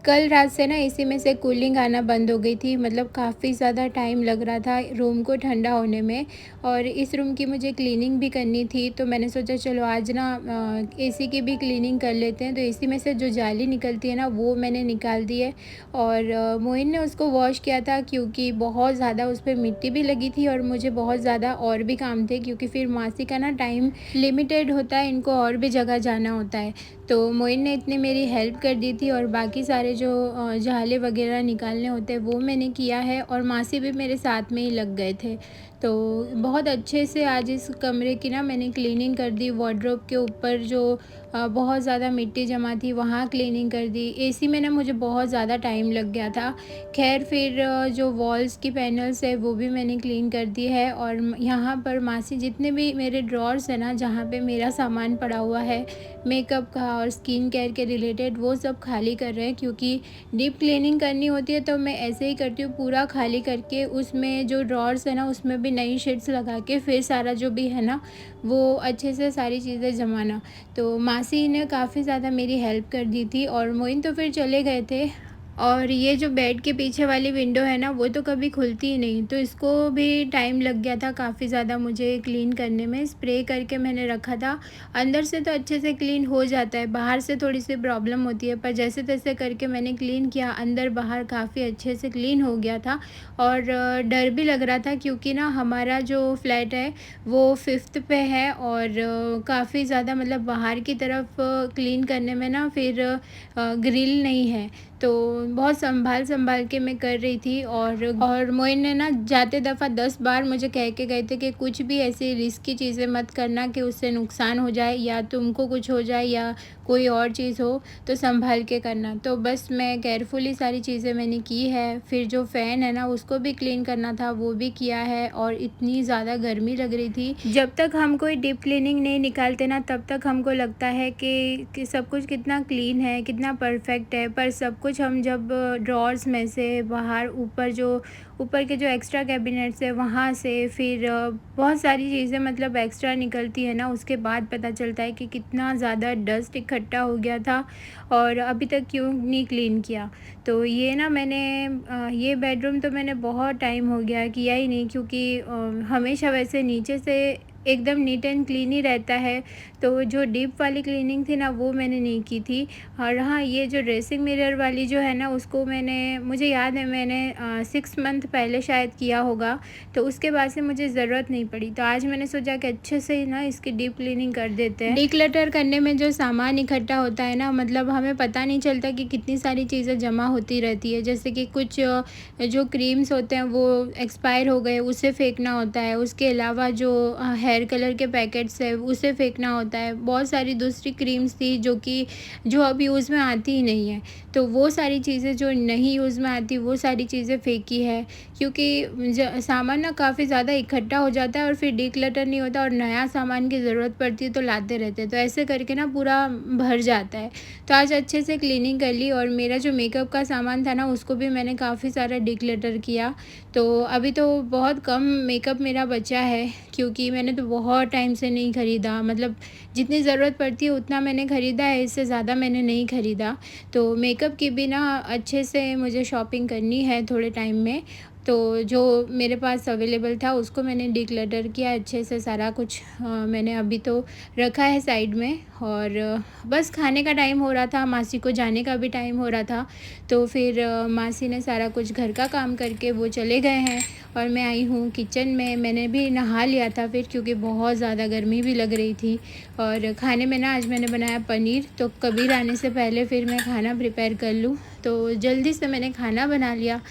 कल रात से ना एसी में से कूलिंग आना बंद हो गई थी। मतलब काफ़ी ज़्यादा टाइम लग रहा था रूम को ठंडा होने में, और इस रूम की मुझे क्लीनिंग भी करनी थी। तो मैंने सोचा चलो आज ना एसी की भी क्लीनिंग कर लेते हैं। तो एसी में से जो जाली निकलती है ना वो मैंने निकाल दी है, और मोइन ने उसको वॉश किया था क्योंकि बहुत ज़्यादा उस पर मिट्टी भी लगी थी और मुझे बहुत ज़्यादा और भी काम थे, क्योंकि फिर मासी का ना टाइम लिमिटेड होता है, इनको और भी जगह जाना होता है। तो मोइन ने इतनी मेरी हेल्प कर दी थी, और बाकी सारे जो झाले वगैरह निकालने होते हैं वो मैंने किया है, और मासी भी मेरे साथ में ही लग गए थे। तो बहुत अच्छे से आज इस कमरे की ना मैंने क्लीनिंग कर दी। वार्डरोब के ऊपर जो बहुत ज़्यादा मिट्टी जमा थी वहाँ क्लीनिंग कर दी। एसी में ना मुझे बहुत ज़्यादा टाइम लग गया था। खैर फिर जो वॉल्स की पैनल्स है वो भी मैंने क्लीन कर दी है, और यहाँ पर मासी जितने भी मेरे ड्रॉर्स हैं ना जहाँ पे मेरा सामान पड़ा हुआ है मेकअप का और स्किन केयर के रिलेटेड, वो सब खाली कर रहे हैं, क्योंकि डीप क्लीनिंग करनी होती है तो मैं ऐसे ही करती हूँ, पूरा खाली करके उसमें जो ड्रॉर्स है ना उसमें भी नई शीट्स लगा के फिर सारा जो भी है ना वो अच्छे से सारी चीज़ें जमाना। तो मासी ने काफ़ी ज़्यादा मेरी हेल्प कर दी थी, और मोइन तो फिर चले गए थे। और ये जो बेड के पीछे वाली विंडो है ना वो तो कभी खुलती ही नहीं, तो इसको भी टाइम लग गया था काफ़ी ज़्यादा मुझे क्लीन करने में। स्प्रे करके मैंने रखा था। अंदर से तो अच्छे से क्लीन हो जाता है, बाहर से थोड़ी सी प्रॉब्लम होती है, पर जैसे तैसे करके मैंने क्लीन किया, अंदर बाहर काफ़ी अच्छे से क्लीन हो गया था। और डर भी लग रहा था क्योंकि ना हमारा जो फ्लैट है वो 5th पे है, और काफ़ी ज़्यादा मतलब बाहर की तरफ क्लीन करने में ना फिर ग्रिल नहीं है, तो बहुत संभाल के मैं कर रही थी। और मोइन ने ना जाते दफ़ा 10 बार मुझे कह के गए थे कि कुछ भी ऐसी रिस्की चीज़ें मत करना कि उससे नुकसान हो जाए या तुमको कुछ हो जाए या कोई और चीज़ हो, तो संभाल के करना। तो बस मैं केयरफुली सारी चीज़ें मैंने की है। फिर जो फ़ैन है ना उसको भी क्लीन करना था, वो भी किया है। और इतनी ज़्यादा गर्मी लग रही थी, जब तक हम कोई डीप क्लीनिंग नहीं निकालते ना तब तक हमको लगता है कि सब कुछ कितना क्लीन है, कितना परफेक्ट है, पर सब कुछ हम जब ड्रॉर्स में से बाहर ऊपर के जो एक्स्ट्रा कैबिनेट्स है वहाँ से फिर बहुत सारी चीज़ें मतलब एक्स्ट्रा निकलती है ना, उसके बाद पता चलता है कि कितना ज़्यादा डस्ट इकट्ठा हो गया था और अभी तक क्यों नहीं क्लीन किया। तो ये ना मैंने ये बेडरूम तो मैंने बहुत टाइम हो गया किया ही नहीं, क्योंकि हमेशा वैसे नीचे से एकदम नीट एंड क्लीन ही रहता है। तो जो डीप वाली क्लीनिंग थी ना वो मैंने नहीं की थी। और हाँ, ये जो ड्रेसिंग मिरर वाली जो है ना उसको मुझे याद है मैंने 6 मंथ पहले शायद किया होगा, तो उसके बाद से मुझे ज़रूरत नहीं पड़ी। तो आज मैंने सोचा कि अच्छे से ना इसकी डीप क्लीनिंग कर देते हैं। डिक्लटर करने में जो सामान इकट्ठा होता है ना, मतलब हमें पता नहीं चलता कि कितनी सारी चीज़ें जमा होती रहती है। जैसे कि कुछ जो क्रीम्स होते हैं वो एक्सपायर हो गए, उसे फेंकना होता है। उसके अलावा जो हेयर कलर के पैकेट्स है उसे फेंकना होता है। बहुत सारी दूसरी क्रीम्स थी जो अब यूज़ में आती ही नहीं है, तो वो सारी चीज़ें जो नहीं यूज़ में आती वो सारी चीज़ें फेंकी है, क्योंकि सामान ना काफ़ी ज़्यादा इकट्ठा हो जाता है और फिर डिक्लटर नहीं होता और नया सामान की ज़रूरत पड़ती है तो लाते रहते हैं, तो ऐसे करके ना पूरा भर जाता है। तो आज अच्छे से क्लीनिंग कर ली, और मेरा जो मेकअप का सामान था ना उसको भी मैंने काफ़ी सारा डिक्लटर किया। तो अभी तो बहुत कम मेकअप मेरा बचा है, क्योंकि मैंने तो बहुत टाइम से नहीं ख़रीदा। मतलब जितनी ज़रूरत पड़ती है उतना मैंने ख़रीदा है, इससे ज़्यादा मैंने नहीं ख़रीदा। तो मेकअप की भी ना अच्छे से मुझे शॉपिंग करनी है थोड़े टाइम में। तो जो मेरे पास अवेलेबल था उसको मैंने डिक्लटर किया अच्छे से, सारा कुछ मैंने अभी तो रखा है साइड में। और बस खाने का टाइम हो रहा था, मासी को जाने का भी टाइम हो रहा था, तो फिर मासी ने सारा कुछ घर का काम करके वो चले गए हैं, और मैं आई हूँ किचन में। मैंने भी नहा लिया था फिर, क्योंकि बहुत ज़्यादा गर्मी भी लग रही थी। और खाने में ना आज मैंने बनाया पनीर, तो कबीर आने से पहले फिर मैं खाना प्रिपेयर कर लूँ, तो जल्दी से मैंने खाना बना लिया।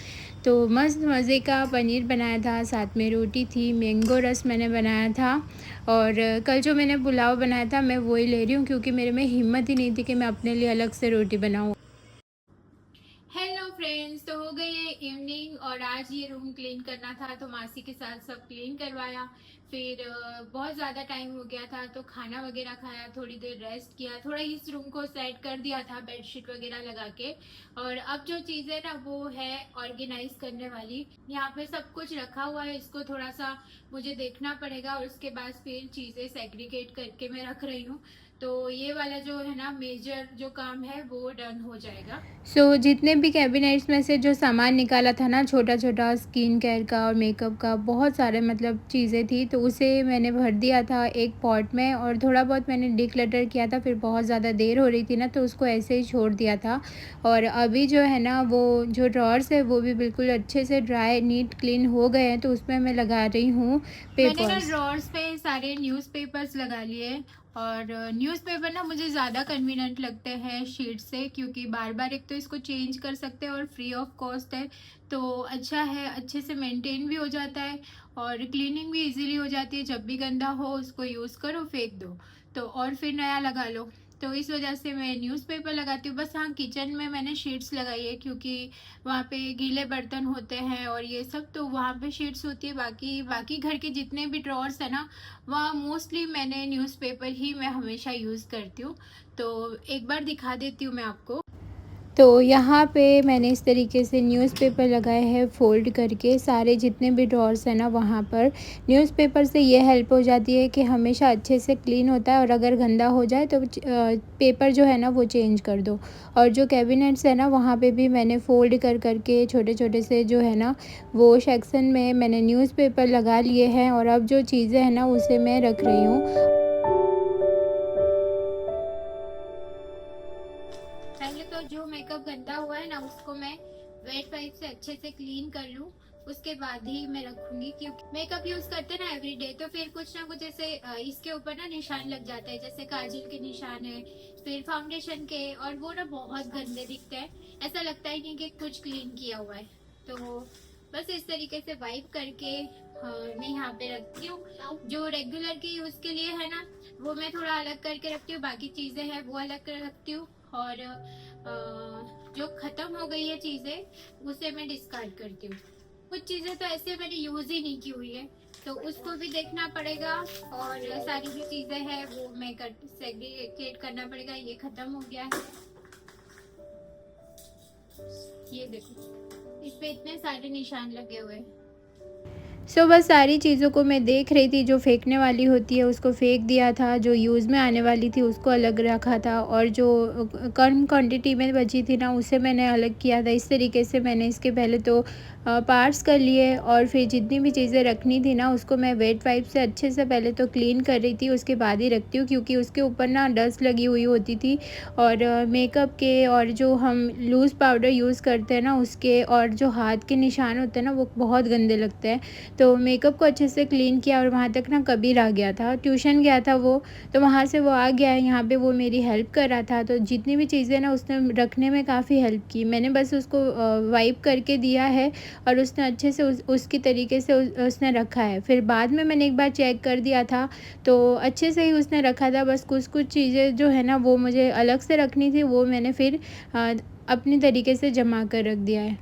तो मस्त मज़े का पनीर बनाया था, साथ में रोटी थी, मैंगो रस मैंने बनाया था। और कल जो मैंने पुलाव बनाया था मैं वही ले रही हूँ, क्योंकि मेरे में हिम्मत ही नहीं थी कि मैं अपने लिए अलग से रोटी बनाऊँ। हेलो फ्रेंड्स, तो हो गई है इवनिंग और और आज ये रूम क्लीन करना था तो मासी के साथ सब क्लीन करवाया। फिर बहुत ज़्यादा टाइम हो गया था तो खाना वगैरह खाया, थोड़ी देर रेस्ट किया, थोड़ा इस रूम को सेट कर दिया था बेडशीट वगैरह लगा के। और अब जो चीज़ है ना वो है ऑर्गेनाइज करने वाली। यहाँ पे सब कुछ रखा हुआ है, इसको थोड़ा सा मुझे देखना पड़ेगा और उसके बाद फिर चीज़ें सेग्रीगेट करके मैं रख रही हूँ। तो ये वाला जो है ना मेजर जो काम है वो डन हो जाएगा। जितने भी कैबिनेट्स में से जो सामान निकाला था ना, छोटा छोटा स्किन केयर का और मेकअप का बहुत सारे मतलब चीज़ें थी, तो उसे मैंने भर दिया था एक पॉट में और थोड़ा बहुत मैंने डिक्लटर किया था। फिर बहुत ज़्यादा देर हो रही थी ना तो उसको ऐसे ही छोड़ दिया था। और अभी जो है ना वो जो ड्रॉर्स है वो भी बिल्कुल अच्छे से ड्राई नीट क्लीन हो गए हैं, तो उसमें मैं लगा रही हूँ पेपर्स। मैंने ना ड्रॉर्स पे सारे न्यूज़पेपर्स लगा लिए। और न्यूज़पेपर ना मुझे ज़्यादा कन्वीनियंट लगते हैं शीट से, क्योंकि बार बार एक तो इसको चेंज कर सकते हैं और फ्री ऑफ कॉस्ट है, तो अच्छा है, अच्छे से मेंटेन भी हो जाता है और क्लीनिंग भी इजीली हो जाती है। जब भी गंदा हो उसको यूज़ करो, फेंक दो तो और फिर नया लगा लो। तो इस वजह से मैं न्यूज़पेपर लगाती हूँ। बस हाँ, किचन में मैंने शीट्स लगाई है क्योंकि वहाँ पे गीले बर्तन होते हैं और ये सब, तो वहाँ पे शीट्स होती है। बाकी घर के जितने भी ड्रॉर्स है ना वहाँ मोस्टली मैंने न्यूज़पेपर ही मैं हमेशा यूज़ करती हूँ। तो एक बार दिखा देती हूँ मैं आपको। तो यहाँ पे मैंने इस तरीके से न्यूज़पेपर लगाए हैं फ़ोल्ड करके, सारे जितने भी ड्रॉर्स हैं ना वहाँ पर। न्यूज़पेपर से ये हेल्प हो जाती है कि हमेशा अच्छे से क्लीन होता है और अगर गंदा हो जाए तो पेपर जो है ना वो चेंज कर दो। और जो कैबिनेट्स है ना वहाँ पे भी मैंने फ़ोल्ड कर करके छोटे छोटे से जो है ना वो सेक्शन में मैंने न्यूज़पेपर लगा लिए हैं और अब जो चीज़ें हैं ना उसे मैं रख रही हूँ। पहले तो जो मेकअप गंदा हुआ है ना उसको मैं वेट वाइप से अच्छे से क्लीन कर लूँ, उसके बाद ही मैं रखूंगी। क्योंकि मेकअप यूज करते हैं ना एवरीडे तो फिर कुछ ना कुछ ऐसे इसके ऊपर ना निशान लग जाता है, जैसे काजल के निशान है, फिर फाउंडेशन के, और वो ना बहुत गंदे दिखते हैं, ऐसा लगता ही नहीं कि कुछ क्लीन किया हुआ है। तो बस इस तरीके से वाइप करके मैं यहाँ पे रखती हूँ। जो रेगुलर के यूज के लिए है ना वो मैं थोड़ा अलग करके रखती हूँ, बाकी चीजें हैं वो अलग कर रखती हूँ। और जो खत्म हो गई है चीजें उसे मैं डिस्कार्ड करती हूँ। कुछ चीजें तो ऐसे मैंने यूज ही नहीं की हुई है तो उसको भी देखना पड़ेगा। और सारी जो चीजें हैं वो मैं सेग्रीगेट करना पड़ेगा। ये खत्म हो गया है, ये देखो इस पे इतने सारे निशान लगे हुए हैं। बस सारी चीज़ों को मैं देख रही थी, जो फेंकने वाली होती है उसको फेंक दिया था, जो यूज़ में आने वाली थी उसको अलग रखा था और जो कम क्वांटिटी में बची थी ना उसे मैंने अलग किया था। इस तरीके से मैंने इसके पहले तो पार्ट्स कर लिए और फिर जितनी भी चीज़ें रखनी थी ना उसको मैं वेट वाइप से अच्छे से पहले तो क्लीन कर रही थी, उसके बाद ही रखती हूँ क्योंकि उसके ऊपर ना डस्ट लगी हुई होती थी। और मेकअप के और जो हम लूज़ पाउडर यूज़ करते हैं ना उसके और जो हाथ के निशान होते हैं ना वो बहुत गंदे लगते हैं। तो मेकअप को अच्छे से क्लीन किया और वहाँ तक ना कबीर आ गया था, ट्यूशन गया था वो, तो वहाँ से वो आ गया है, यहाँ पे वो मेरी हेल्प कर रहा था। तो जितनी भी चीज़ें ना उसने रखने में काफ़ी हेल्प की। मैंने बस उसको वाइप करके दिया है और उसने अच्छे से उसकी तरीके से उसने रखा है। फिर बाद में मैंने एक बार चेक कर दिया था तो अच्छे से ही उसने रखा था। बस कुछ कुछ चीज़ें जो है ना वो मुझे अलग से रखनी थी, वो मैंने फिर अपनी तरीके से जमा कर रख दिया है।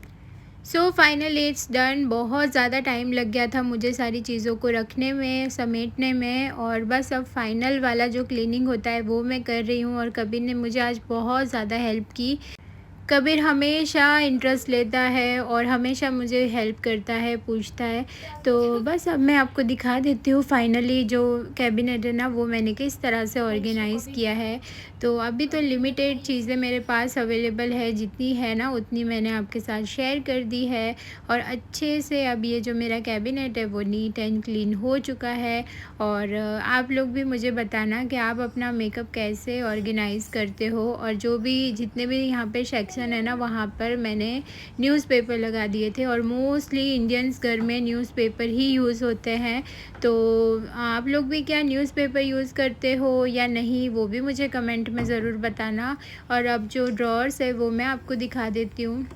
Finally it's done. बहुत ज़्यादा टाइम लग गया था मुझे सारी चीज़ों को रखने में, समेटने में, और बस अब फाइनल वाला जो क्लीनिंग होता है वो मैं कर रही हूँ। और कबीर ने मुझे आज बहुत ज़्यादा हेल्प की। कबीर हमेशा इंटरेस्ट लेता है और हमेशा मुझे हेल्प करता है, पूछता है। तो बस अब मैं आपको दिखा देती हूँ फाइनली जो कैबिनेट है ना वो मैंने किस तरह से ऑर्गेनाइज़ किया है। तो अभी तो लिमिटेड चीज़ें मेरे पास अवेलेबल है, जितनी है ना उतनी मैंने आपके साथ शेयर कर दी है। और अच्छे से अब ये जो मेरा कैबिनेट है वो नीट एंड क्लीन हो चुका है। और आप लोग भी मुझे बताना कि आप अपना मेकअप कैसे ऑर्गेनाइज़ करते हो। और जो भी जितने भी यहाँ पे सेक्शन है ना वहाँ पर मैंने न्यूज़पेपर लगा दिए थे और मोस्टली इंडियंस घर में न्यूज़पेपर ही यूज़ होते हैं। तो आप लोग भी क्या न्यूज़पेपर यूज़ करते हो या नहीं वो भी मुझे कमेंट में ज़रूर बताना। और अब जो ड्रॉर्स है वो मैं आपको दिखा देती हूँ।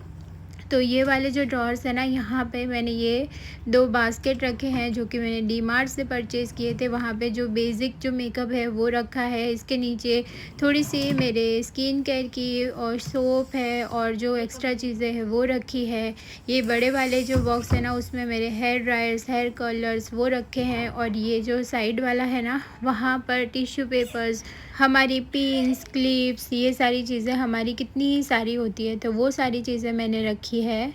तो ये वाले जो ड्रॉर्स हैं ना, यहाँ पे मैंने ये 2 बास्केट रखे हैं जो कि मैंने डीमार्ट से परचेज़ किए थे। वहाँ पे जो बेसिक जो मेकअप है वो रखा है। इसके नीचे थोड़ी-सी मेरे स्किन केयर की और सोप है और जो एक्स्ट्रा चीज़ें हैं वो रखी है। ये बड़े वाले जो बॉक्स है ना, उसमें मेरे हेयर ड्रायर्स, हेयर कर्लर्स वो रखे हैं। और ये जो साइड वाला है ना, वहाँ पर टिश्यू पेपर्स, हमारी पिन्स, क्लिप्स, ये सारी चीज़ें हमारी कितनी ही सारी होती है, तो वो सारी चीज़ें मैंने रखी है।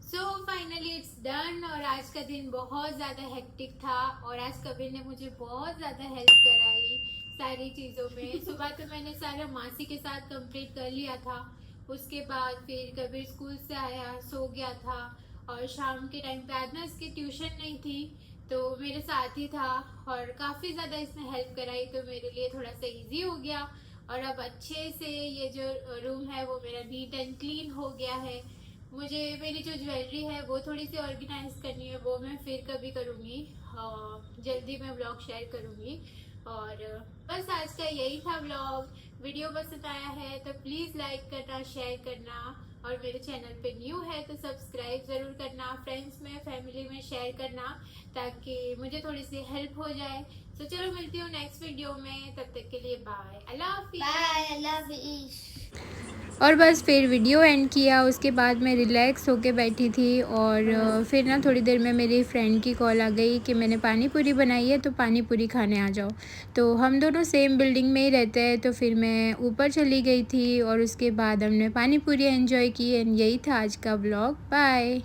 So finally it's done. और आज का दिन बहुत ज़्यादा हेक्टिक था और आज कबीर ने मुझे बहुत ज़्यादा हेल्प कराई सारी चीज़ों में। सुबह तो मैंने सारा मासी के साथ कंप्लीट कर लिया था। उसके बाद फिर कबीर स्कूल से आया, सो गया था। और शाम के टाइम पे आज ना इसकी ट्यूशन नहीं थी, तो मेरे साथ ही था और काफ़ी ज़्यादा इसने हेल्प कराई, तो मेरे लिए थोड़ा सा इजी हो गया। और अब अच्छे से ये जो रूम है वो मेरा नीट एंड क्लीन हो गया है। मुझे मेरी जो ज्वेलरी है वो थोड़ी सी ऑर्गेनाइज करनी है, वो मैं फिर कभी करूँगी। जल्दी मैं ब्लॉग शेयर करूँगी। और बस आज का यही था ब्लॉग। वीडियो पसंद आया है तो प्लीज़ लाइक करना, शेयर करना, और मेरे चैनल पे न्यू है तो सब्सक्राइब ज़रूर करना, फ्रेंड्स में, फैमिली में शेयर करना, ताकि मुझे थोड़ी सी हेल्प हो जाए। तो चलो मिलती हूँ नेक्स्ट वीडियो में, तब तक के लिए बाय, अल्लाह हाफिज़। बाय, अल्लाह हाफिज़। और बस फिर वीडियो एंड किया। उसके बाद मैं रिलैक्स होके बैठी थी और फिर ना थोड़ी देर में मेरी फ्रेंड की कॉल आ गई कि मैंने पानी पूरी बनाई है तो पानी पूरी खाने आ जाओ। तो हम दोनों सेम बिल्डिंग में ही रहते हैं, तो फिर मैं ऊपर चली गई थी और उसके बाद हमने पानी पूरी एंजॉय की। एंड यही था आज का ब्लॉग। बाय।